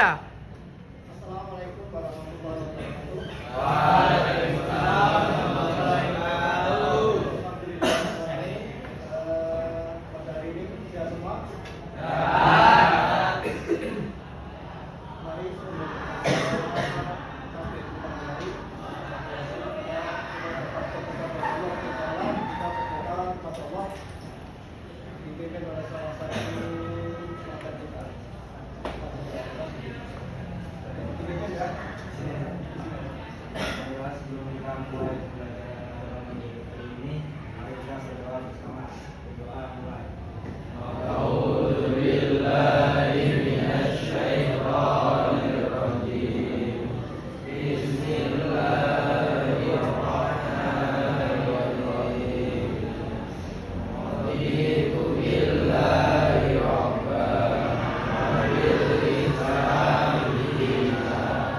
Ya. Assalamualaikum warahmatullahi wabarakatuh. Waalaikumsalam warahmatullahi wabarakatuh. Pada hari ini siap semua? Ya. Mari sebelum sampai kita mulai kita berdoa kepada Allah dipimpin oleh salah satu sahabat kita. Dipimpin ya. Sebelum kita mulai belajar ini, mari kita berdoa bersama. Berdoa mulai. A'udzu billahi minasy syaithanir rajim. Bismillahirrahmanirrahim. Raditu billahi rabban wa bil Islam dinan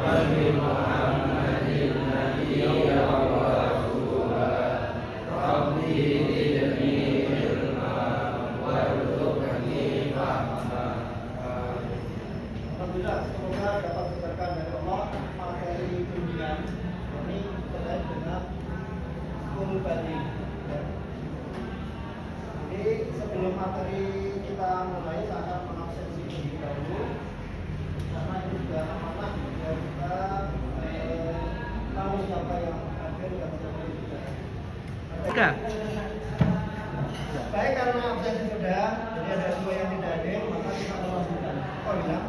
wa bi Muhammadin nabiyyan wa rasulan. Rabbi zidni ilman warzuqni fahman. Alhamdulillah, semoga dapat berkah dari Allah. Materi bimbingan ini terkait dengan Qul Bali. Jadi sebelum materi kita mulai, saya akan mengabsensi terlebih dahulu karena ini sudah amanah dan kita tahu siapa yang hadir dan siapa yang tidak. Sudah. Baik, karena absensi sudah, jadi ada dua yang tidak hadir, maka kita melanjutkan. Oh iya.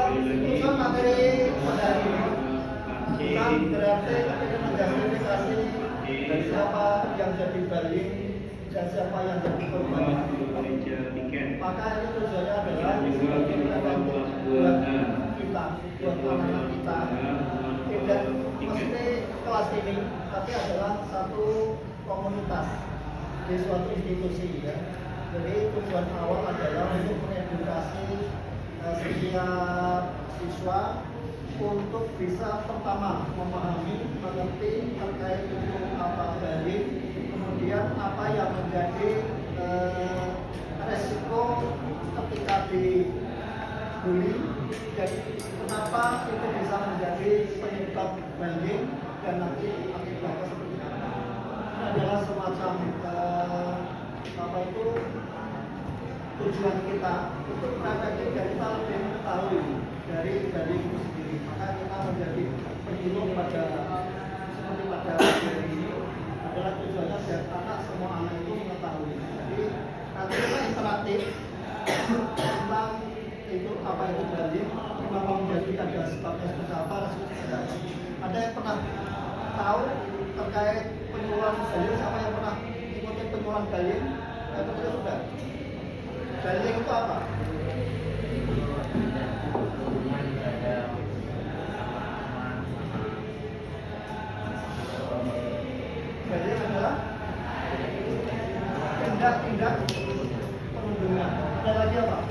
Tujuan materi pada hari ini bukan berarti ingin menjustifikasi dari siapa yang jadi balik dan siapa yang jadi korban. Maka ini tujuannya adalah sebagai preventif buat kita, buat anak-anak kita. Tidak mesti kelas ini, tapi adalah satu komunitas di suatu institusi ya. Jadi tujuan awal adalah untuk mengedukasi setiap siswa untuk bisa pertama memahami, mengerti terkait itu apa balik, kemudian apa yang menjadi resiko ketika dibully dan kenapa itu bisa menjadi penyebab balik dan nanti akibatnya seperti apa. Ini adalah semacam apa itu tujuan kita untuk preventif dan kita lebih mengetahui dari itu sendiri. Maka kita menjadi penyuluh pada seperti pada hari ini adalah tujuannya biar anak semua anak itu mengetahui. Jadi nanti kita interaktif tentang itu apa itu balik, kenapa menjadi ada sebabnya seperti apa, resikonya. Ada yang pernah tahu terkait penyuluhan balik? Siapa yang pernah ikuti penyuluhan balik? Itu sudah. Balik itu apa? Balik adalah tindak-tindak perundungan. Ada lagi apa?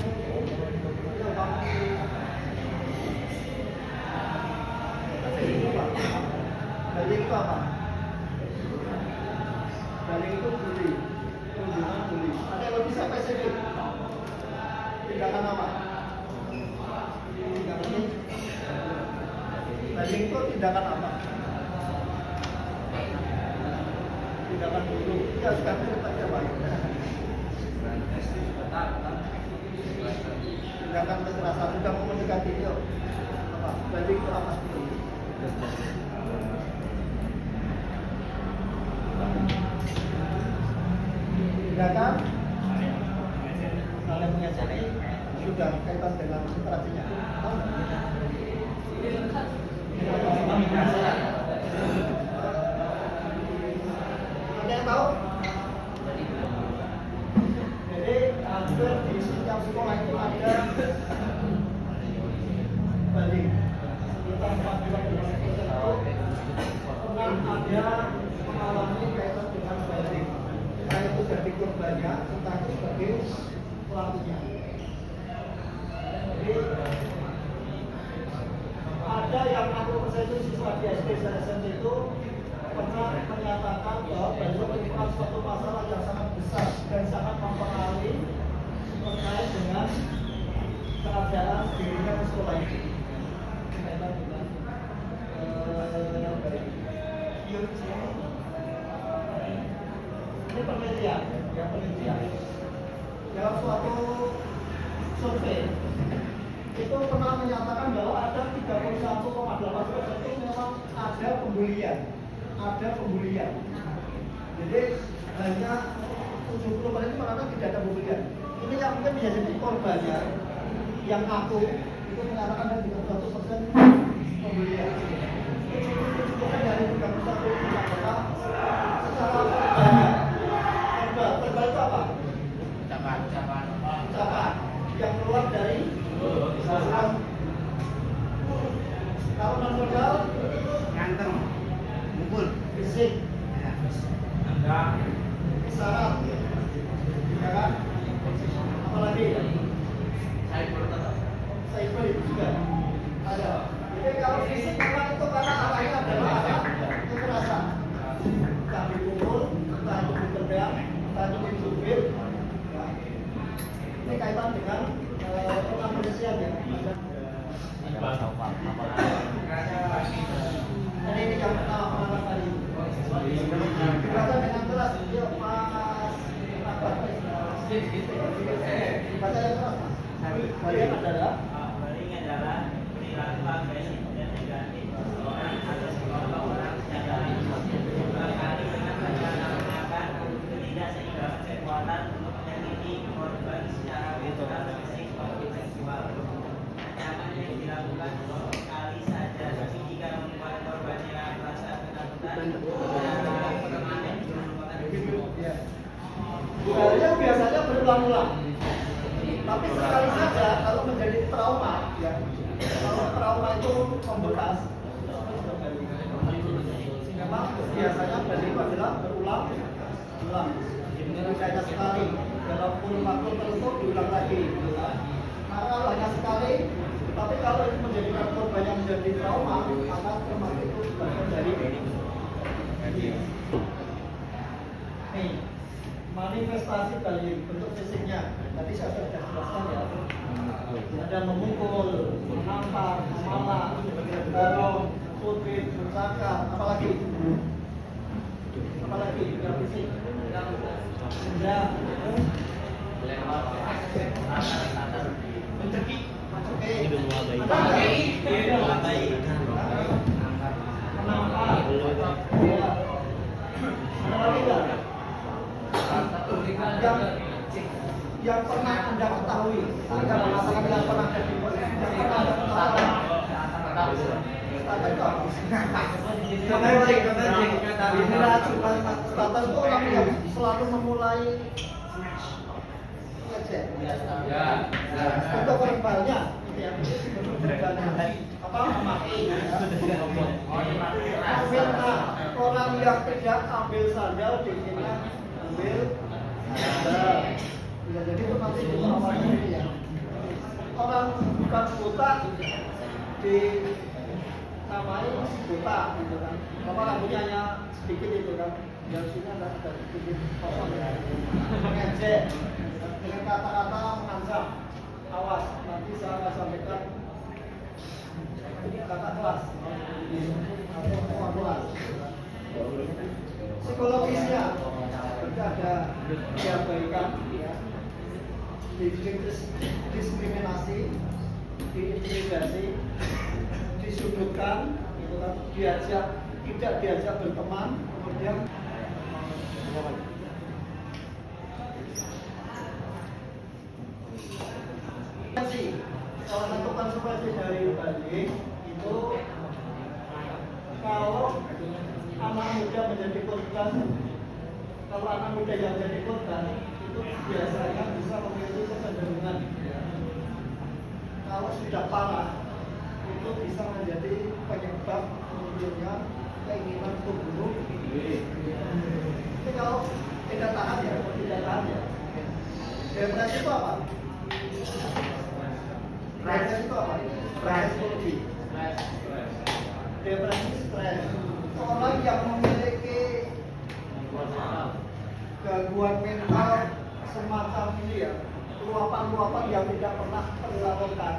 Balik itu apa? Balik itu bully, perundungan bully. Ada yang lebih spesifik? Tindakan apa? Tindakan ini. Balik itu tindakan apa? Tindakan dulu. Ya sekarang kita coba. Tindakan kekerasan sudah mau mendekati dia. Apa? Balik itu apa? Tindakan saling mengejek sudah kaitan dengan interaksinya. Tahu nggak? Ada yang tahu? Jadi hampir di setiap sekolah itu ada balik. Kita 4 bulan itu pernah ada mengalami kaitan dengan balik. Entah itu jadi korbannya, entah itu sebagai pelakunya. Jadi ada yang 60% itu siswa di SD dan SMP itu berdirinya sekolah ini. Ini penelitian, ya penelitian. Dalam suatu survei itu pernah menyatakan bahwa ada 31,8% itu memang ada pembulian, Jadi hanya 70% itu mengatakan tidak ada pembulian. Ini yang mungkin bisa jadi korbannya, yang aku itu menyatakan ada 31% pembulian. Bukan dari 31 anggota secara banyak. Korban itu apa? Ucapan yang keluar dari sasaran. Kalau non verbal Ngantem. Mukul. fisik, isyarat, ya kan? Apalagi cyber itu juga ada. Jadi kalau fisik memang itu karena arahnya adalah arah kekerasan. Entah dipukul, entah itu ditendang, entah itu dicubit. Ya. Ini kaitan dengan pengapresiasian ya. Jadi ini yang pertama tadi. Dibaca dengan keras, dia pas apa? Dibaca yang keras. Bagian adalah perilaku agresif dan negatif seorang atau sekelompok orang secara barangkali dengan menggunakan ketidakseimbang kekuatan untuk menyakiti korban secara verbal, fisik maupun seksual. Ancaman yang dilakukan sekali saja, tapi jika membuat korbannya merasa ketakutan, permanen merupakan budaya biasanya berulang-ulang. Tapi sekali saja kalau menjadi trauma, ya, kalau trauma itu membekas, memang biasanya dari itu adalah berulang-ulang. Misalnya sekali dalam kurun waktu tertentu diulang lagi. Nah, kalau hanya sekali, tapi kalau itu menjadikan korban yang menjadi trauma, maka termasuk itu bagian dari ini. Nih, manifestasi dari bentuk fisiknya. Tadi saya sudah jelaskan ya. Ada memukul, menampar, memalak, dorong, putih, bersaka, apalagi yang fisik, benda, mencekik, menampar, yang pernah Anda ketahui, Anda merasakan yang pernah jadi starter itu orang yang selalu memulai ngecek. Untuk verbalnya, apa memaki. Orang yang tidak ambil sandal bikinnya ambil sandal. Ya, jadi itu nanti awalnya ini ya. Orang bukan buta di namanya buta gitu kan. Apa rambutnya hanya sedikit itu kan. Yang sini ada sedikit kosong ya. Mengejek dengan kata-kata mengancam. Awas, nanti saya akan sampaikan kakak kelas atau kakak kelas. Psikologisnya berarti ada diabaikan ya, diskriminasi, diintimidasi, disudutkan, gitu kan, tidak diajak berteman, kemudian salah satu konsekuensi dari bullying itu kalau anak muda menjadi korban, kalau anak muda yang menjadi korban itu biasanya bisa memiliki kecenderungan kalau sudah parah itu bisa menjadi penyebab munculnya keinginan untuk bunuh diri. Tapi kalau tidak tahan ya, depresi itu apa? Depresi itu apa? Psikologi. Depresi, stres. Orang yang memiliki gangguan mental semacam ini ya, luapan-luapan yang tidak pernah terlakukan,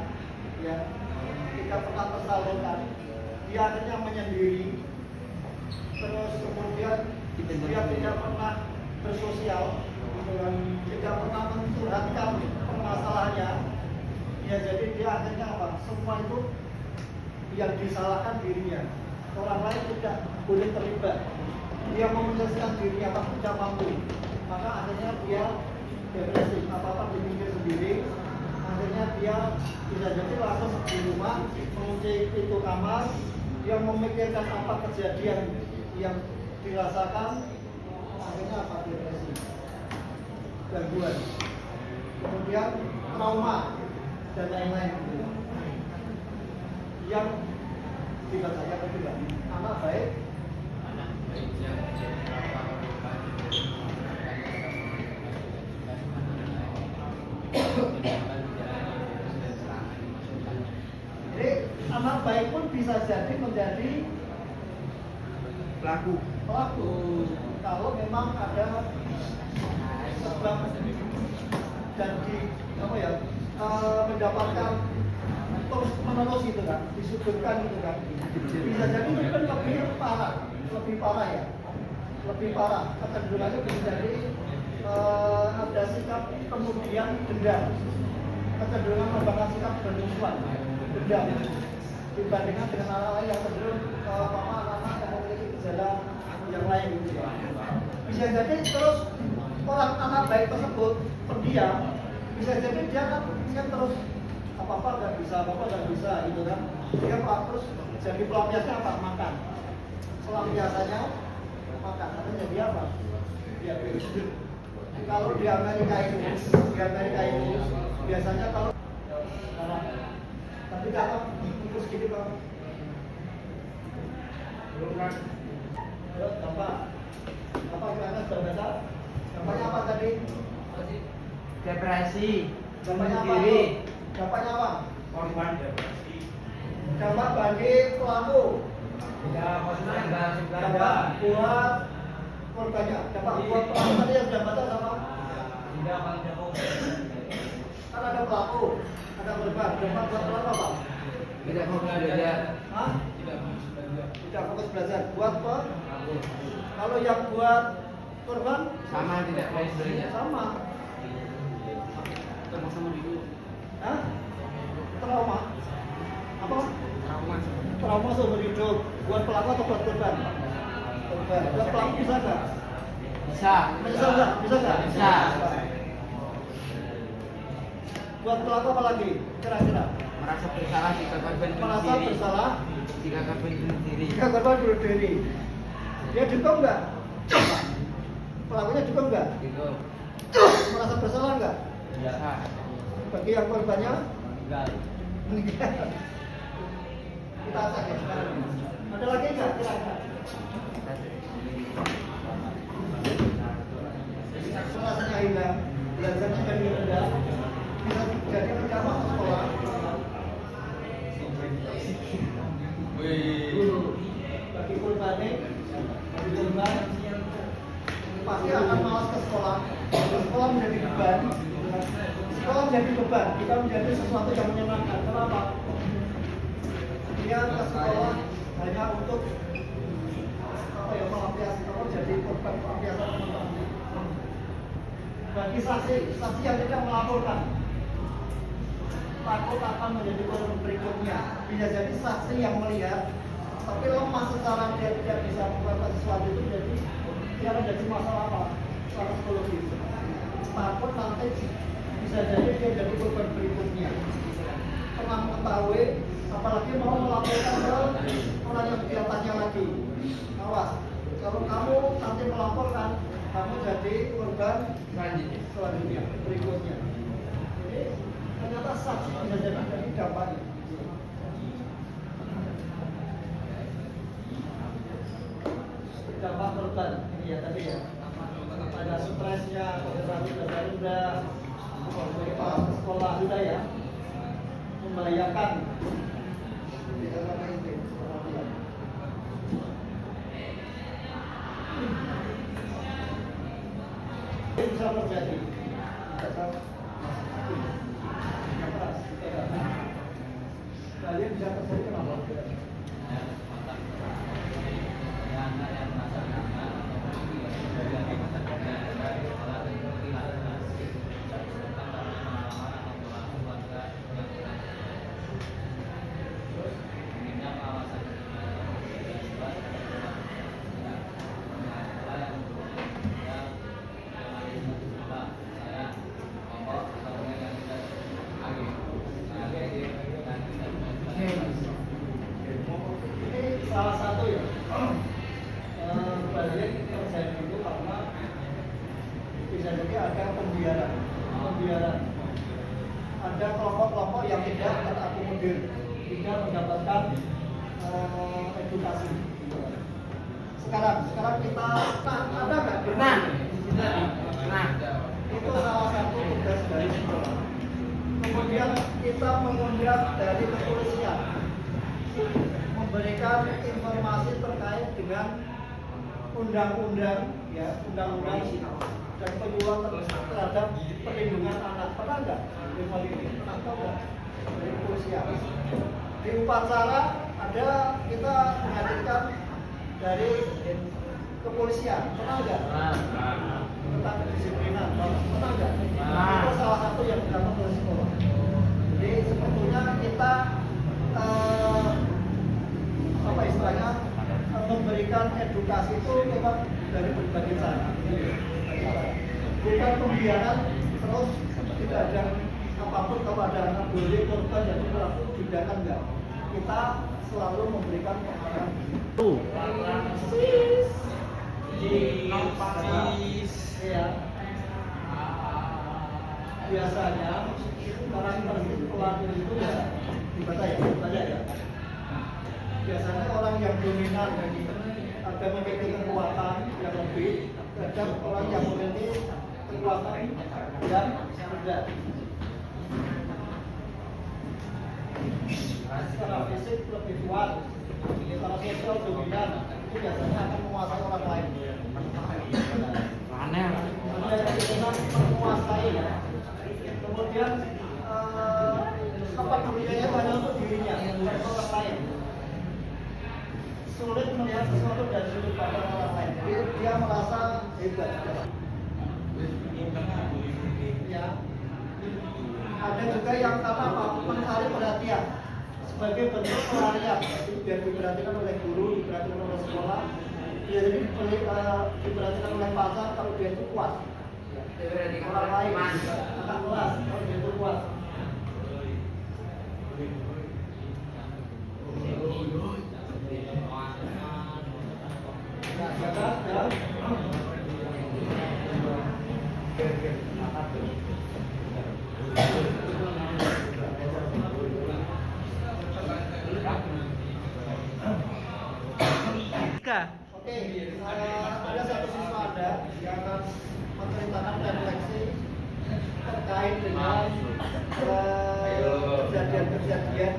ya kita pernah tersalurkan, dia akhirnya menyendiri, terus kemudian dia tidak pernah bersosial, dan tidak pernah mencurhatkan permasalahannya, ya jadi dia akhirnya apa? Semua itu yang disalahkan dirinya, orang lain tidak boleh terlibat, dia menyelesaikan dirinya tapi tidak mampu, maka akhirnya dia depresi, apa-apa dipikir sendiri, akhirnya dia bisa jadi langsung di rumah mengunci pintu kamar, dia memikirkan apa kejadian yang dirasakan, akhirnya apa? Depresi, gangguan, kemudian trauma dan lain-lain. Yang tidak saya kedua, anak baik, jadi anak baik pun bisa jadi menjadi Pelaku. kalau memang ada sebab dan mendapatkan terus menerus gitu kan, disudutkan gitu kan, bisa jadi itu kan lebih parah kecenderungannya bisa jadi ada sikap kemudian dendam, kecenderungan membangun sikap bermusuhan, dendam dibandingkan dengan anak lain yang cenderung anak-anak yang memiliki gejala yang lain gitu ya. Bisa jadi terus orang anak baik tersebut pendiam, bisa jadi dia kan terus apa-apa nggak bisa gitu kan, dia apa terus jadi pelampiasnya apa? Makan, pelampiasannya makan, atau jadi apa? Ya kalau di Amerika itu biasanya kalau tapi kalau ikut sedikit bang, belum kan? Apa kira-kira sudah baca? Gampangnya apa tadi? Depresi. Gampangnya apa? Sendiri. Gampangnya apa? Korban depresi. Dampak bagi pelaku. Ya, maksudnya enggak Dampak buat korbannya. Dampak buat pelaku tadi yang sudah baca sama? Tidak mau. Kan ada pelaku, ada korban. Dampak buat pelaku apa? Tidak mau belajar. Hah? Tidak fokus belajar. Buat apa? Kalau yang buat korban? Sama tidak mau belajar. Sama. Sama-sama dulu. Hah? Trauma. Apa? Trauma. Trauma seumur hidup. Buat pelaku atau buat korban? Korban. Buat pelaku bisa nggak? Bisa. Bisa nggak? Bisa nggak? Bisa. Buat pelaku apa lagi? Kira-kira? Merasa bersalah jika korban bunuh Merasa diri. bersalah Jika korban bunuh diri. jika korban bunuh diri. Dia dihukum nggak? Pelakunya dihukum nggak? Gitu. Merasa bersalah nggak? Bisa. Bagi yang korbannya? Enggak. Meninggal. Kita cek ya sekarang. Ada lagi nggak? Kira-kira? Rasanya hilang, belajarnya jadi rendah, bisa jadi rendah masuk sekolah. Bagi korban pasti akan malas ke sekolah. Sekolah menjadi beban. Sekolah menjadi beban, kita menjadi sesuatu yang menyenangkan. Kenapa? Dia ke sekolah hanya untuk melampiaskan, jadi korban pelampiasan teman-teman. Bagi saksi yang tidak melaporkan, takut akan menjadi korban berikutnya. Bisa jadi saksi yang melihat, tapi lemah secara dia tidak bisa melakukan sesuatu itu, jadi dia akan jadi masalah apa? Secara psikologis. Takut nanti bisa jadi dia jadi korban berikutnya. Pernah mengetahui, apalagi mau melaporkan ke orang yang di atasnya lagi. Awas, kalau kamu nanti melaporkan, kamu jadi korban selanjutnya, berikutnya. Jadi ternyata saksi bisa jadi dari dampaknya. Dampak korban ini ya tadi ya. Ada stresnya, konsentrasi belajar rendah, malas ke sekolah sudah ya. Membahayakan. Tidak sama itu. Ini bisa terjadi. Kalian bisa terjadi kenapa? Ini salah satu ya, balik terjadi itu karena bisa jadi ada pembiaran. Ada kelompok-kelompok yang tidak terakomodir, tidak mendapatkan edukasi. Sekarang kita ada nggak? Nah, Itu salah satu tugas dari sekolah. Kemudian kita mengundang dari kepolisian, memberikan informasi terkait dengan undang-undang dan penyuluhan terhadap perlindungan anak. Pernah nggak dengar ini? Pernah tahu nggak dari kepolisian? Di upacara ada kita menghadirkan dari kepolisian. Pernah nggak? Tentang kedisiplinan. Pernah nggak? Itu salah satu yang dilakukan oleh sekolah. Jadi sebetulnya kita apa istilahnya memberikan edukasi itu memang dari berbagai cara, bukan pembiaran terus tidak ada apapun. Kalau ada anak boleh korban yang berlaku tindakan enggak, kita selalu memberikan pengarahan. Ya, biasanya orang pelaku itu ya dibaca ya. Biasanya orang yang dominan ada memiliki kekuatan yang lebih, dan orang yang memiliki kekuatan yang rendah. Secara fisik lebih kuat, secara sosial dominan, itu biasanya akan menguasai orang lain. aneh. Kemudian menguasai ya. Kemudian kepeduliannya pada untuk dirinya, bukan orang lain. Sulit melihat sesuatu dari sudut pandang orang lain. Jadi dia merasa hebat. Ya. Ada juga yang mencari perhatian sebagai bentuk pelarian. Jadi biar diperhatikan oleh guru, diperhatikan oleh sekolah. Dia jadi diperhatikan oleh pacar kalau dia itu kuat. Orang lain, anak kelas kalau dia itu kuat. Oke, ada satu siswa Anda yang akan menceritakan refleksi terkait dengan kejadian-kejadian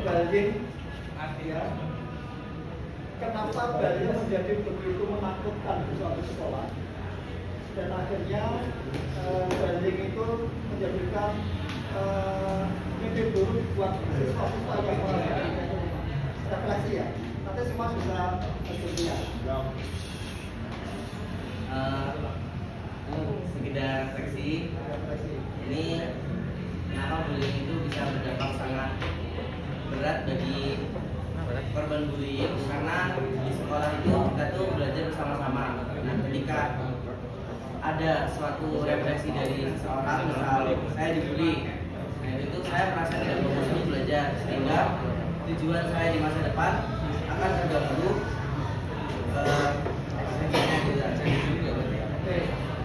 bullying. Ya. Kenapa bullying menjadi begitu menakutkan di suatu sekolah, dan akhirnya bullying itu menjadikan mimpi buruk buat siswa-siswa yang mengalami refleksi ya. Nanti semua bisa bersedia. Sekedar refleksi. Ini kenapa bullying itu bisa berdampak sangat berat bagi korban bullying, karena di sekolah itu kita tuh belajar bersama-sama. Nah, ketika ada suatu refleksi dari seseorang, misal saya dibully, nah itu saya merasa tidak fokus untuk belajar, sehingga tujuan saya di masa depan akan terganggu.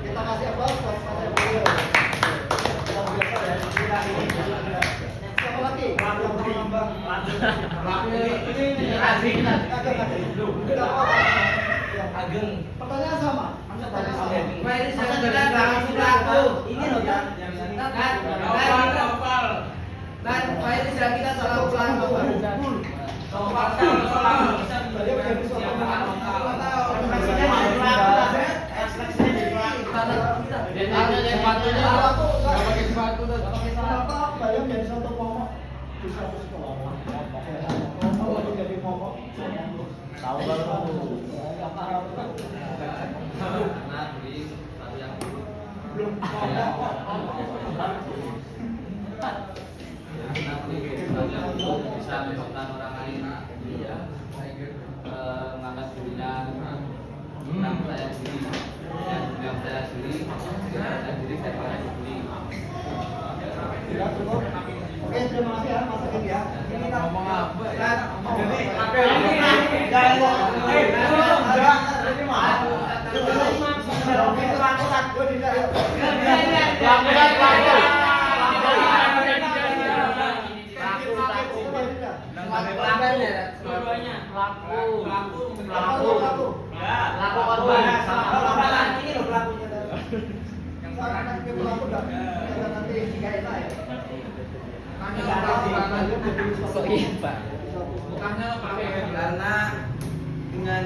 Kita kasih aplaus buat Mas Ebro. Siapa lagi? Yang berimbang. Ageng. Pertanyaan sama. Ini loh kan. Kan Faiz sudah kita soal pelaku. Kenapa bayam jadi satu kelompok? di satu sekolah. Ngomong itu jadi momok. Tahu baru. Nggak paham. Nah, beli satu yang Belum bisa menyebabkan orang lain ya mengangkat dirinya tentang saya sendiri yang saya sendiri saya sendiri saya pakai sendiri. Ya, cukup. Oke, terima kasih ya Mas Agit ya. Ini kita Ngomong apa ya? Kan, Jadi, karena dengan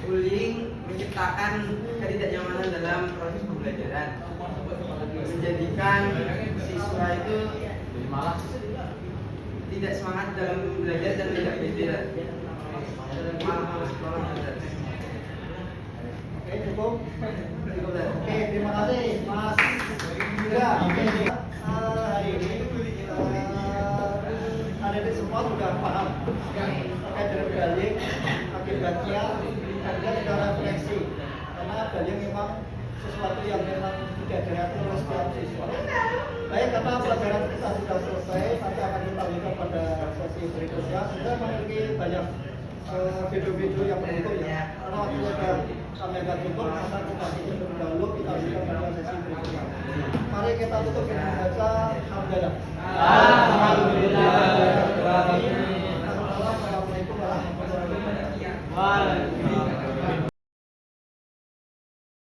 bullying menciptakan ketidaknyamanan dalam proses pembelajaran, menjadikan siswa itu malah tidak semangat dalam belajar dan tidak pede, malah malas sekolah. Oke, cukup. Cukup, Dan. Oke, terima kasih Mas Yuda. Hari ini adik semua sudah paham terkait dengan bullying, akibatnya dan sudah refleksi karena bullying memang sesuatu yang memang tidak diatur oleh setiap siswa. Baik, karena pelajaran kita sudah selesai, nanti akan kita lanjutkan pada sesi berikutnya. Sudah memiliki banyak video-video yang mendukung ya. Karena waktu kami agak cukup, maka kita terlebih dahulu kita lanjutkan pada sesi berikutnya. Mari kita tutup dengan membaca hamdalah.